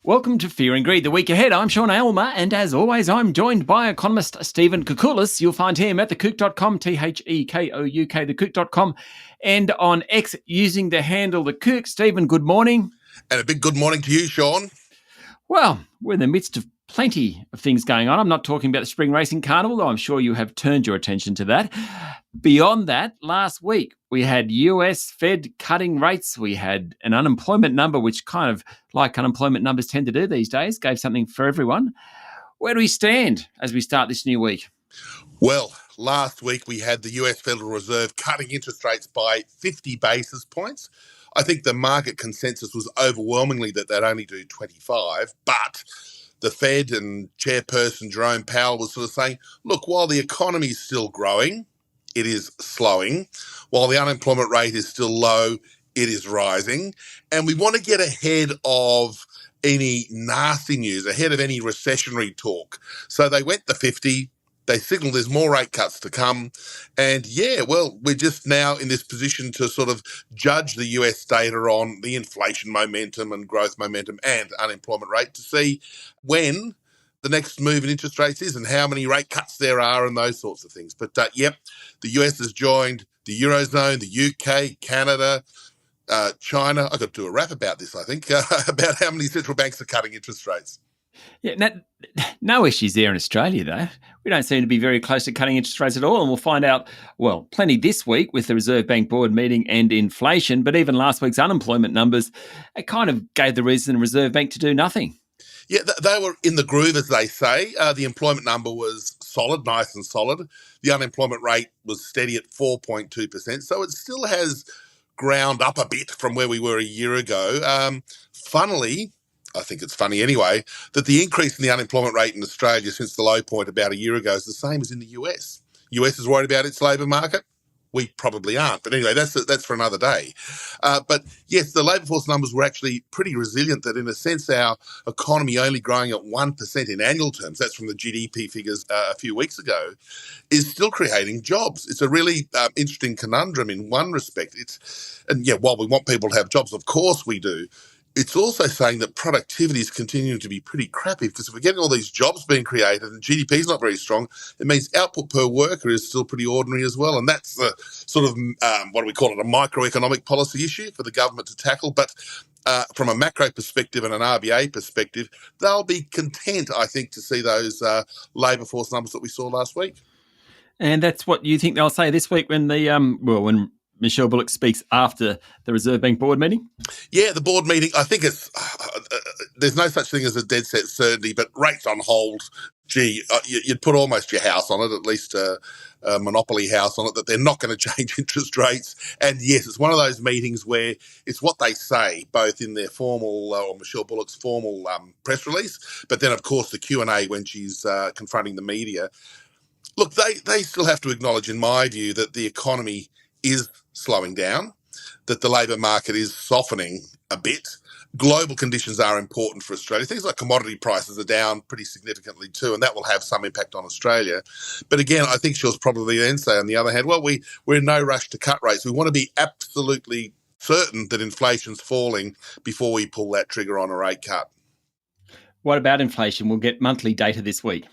Welcome to Fear and Greed, the week ahead. I'm Sean Aylmer, and as always, I'm joined by economist Stephen Koukoulas. You'll find him at thekouk.com, Thekouk, thekouk.com, and on X using the handle The Kouk. Stephen, good morning. And a big good morning to you, Sean. Well, we're in the midst of plenty of things going on. I'm not talking about the Spring Racing Carnival, though I'm sure you have turned your attention to that. Beyond that, last week we had US Fed cutting rates. We had an unemployment number, which kind of like unemployment numbers tend to do these days, gave something for everyone. Where do we stand as we start this new week? Well, last week we had the US Federal Reserve cutting interest rates by 50 basis points. I think the market consensus was overwhelmingly that they'd only do 25, but the Fed and Chairperson Jerome Powell was sort of saying, look, while the economy is still growing, it is slowing. While the unemployment rate is still low, it is rising. And we want to get ahead of any nasty news, ahead of any recessionary talk. So they went to 50. They signaled there's more rate cuts to come. And yeah, well, we're just now in this position to sort of judge the US data on the inflation momentum and growth momentum and unemployment rate to see when the next move in interest rates is and how many rate cuts there are and those sorts of things. But yep, the US has joined the Eurozone, the UK, Canada, China. I've got to do a rap about this, I think, about how many central banks are cutting interest rates. Yeah, no issues there in Australia, though. We don't seem to be very close to cutting interest rates at all, and we'll find out, well, plenty this week with the Reserve Bank Board meeting and inflation, but even last week's unemployment numbers, it kind of gave the reason the Reserve Bank to do nothing. Yeah, they were in the groove, as they say. The employment number was solid, nice and solid. The unemployment rate was steady at 4.2%, so it still has ground up a bit from where we were a year ago. Funnily, I think it's funny anyway, that the increase in the unemployment rate in Australia since the low point about a year ago is the same as in the US. US is worried about its labour market. We probably aren't. But anyway, that's for another day. But yes, the labour force numbers were actually pretty resilient, that in a sense our economy only growing at 1% in annual terms, that's from the GDP figures a few weeks ago, is still creating jobs. It's a really interesting conundrum in one respect. While we want people to have jobs, of course we do, it's also saying that productivity is continuing to be pretty crappy, because if we're getting all these jobs being created and GDP is not very strong, it means output per worker is still pretty ordinary as well. And that's the sort of, what do we call it, a microeconomic policy issue for the government to tackle. But from a macro perspective and an RBA perspective, they'll be content, I think, to see those labour force numbers that we saw last week. And that's what you think they'll say this week when when Michelle Bullock speaks after the Reserve Bank Board meeting? Yeah, the board meeting, I think it's there's no such thing as a dead set certainty, but rates on hold, you'd put almost your house on it, at least a monopoly house on it, that they're not going to change interest rates. And yes, it's one of those meetings where it's what they say, both in their formal, or Michelle Bullock's formal press release, but then, of course, the Q&A when she's confronting the media. Look, they still have to acknowledge, in my view, that the economy is slowing down, that the labour market is softening a bit. Global conditions are important for Australia. Things like commodity prices are down pretty significantly too, and that will have some impact on Australia. But again, I think she'll probably then say, on the other hand, well, we're in no rush to cut rates. We want to be absolutely certain that inflation's falling before we pull that trigger on a rate cut. What about inflation? We'll get monthly data this week.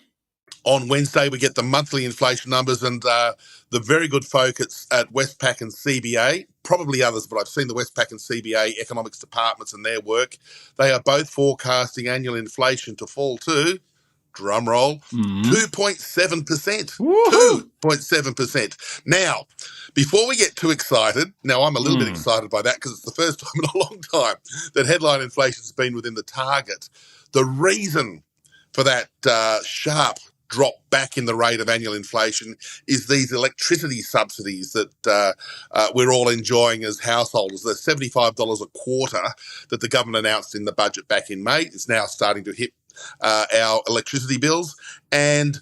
On Wednesday, we get the monthly inflation numbers, and the very good folk at Westpac and CBA, probably others, but I've seen the Westpac and CBA economics departments and their work. They are both forecasting annual inflation to fall to, drum roll, 2.7%. 2.7%. Now, before we get too excited, now I'm a little bit excited by that because it's the first time in a long time that headline inflation has been within the target. The reason for that sharp drop back in the rate of annual inflation is these electricity subsidies that we're all enjoying as householders. The $75 a quarter that the government announced in the budget back in May is now starting to hit our electricity bills, and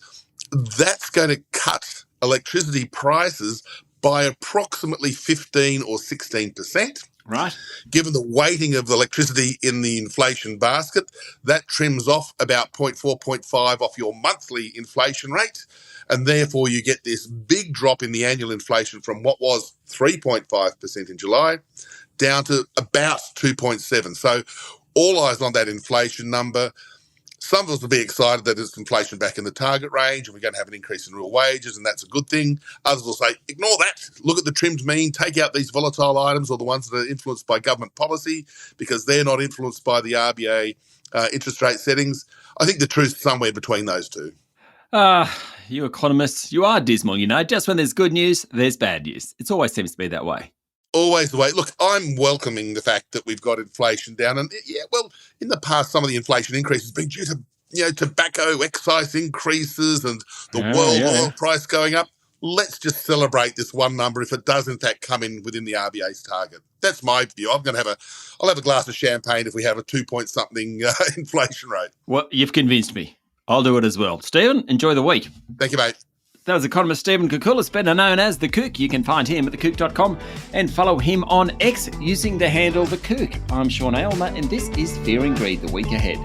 that's going to cut electricity prices by approximately 15 or 16%. Right. Given the weighting of electricity in the inflation basket, that trims off about 0.4, 0.5 off your monthly inflation rate. And therefore, you get this big drop in the annual inflation from what was 3.5% in July down to about 2.7. So All eyes on that inflation number. Some of us will be excited that there's inflation back in the target range and we're going to have an increase in real wages, and that's a good thing. Others will say, ignore that. Look at the trimmed mean. Take out these volatile items or the ones that are influenced by government policy because they're not influenced by the RBA interest rate settings. I think the truth's somewhere between those two. You economists, you are dismal, Just when there's good news, there's bad news. It always seems to be that way. Always the way. Look, I'm welcoming the fact that we've got inflation down. And in the past, some of the inflation increases have been due to, tobacco excise increases and the world oil price going up. Let's just celebrate this one number if it does in fact come in within the RBA's target. That's my view. I'll have a glass of champagne if we have a 2-point-something inflation rate. Well, you've convinced me. I'll do it as well. Stephen, enjoy the week. Thank you, mate. That was economist Stephen Koukoulas, better known as The Kook. You can find him at thekook.com and follow him on X using the handle The Kook. I'm Sean Aylmer, and this is Fear and Greed, the week ahead.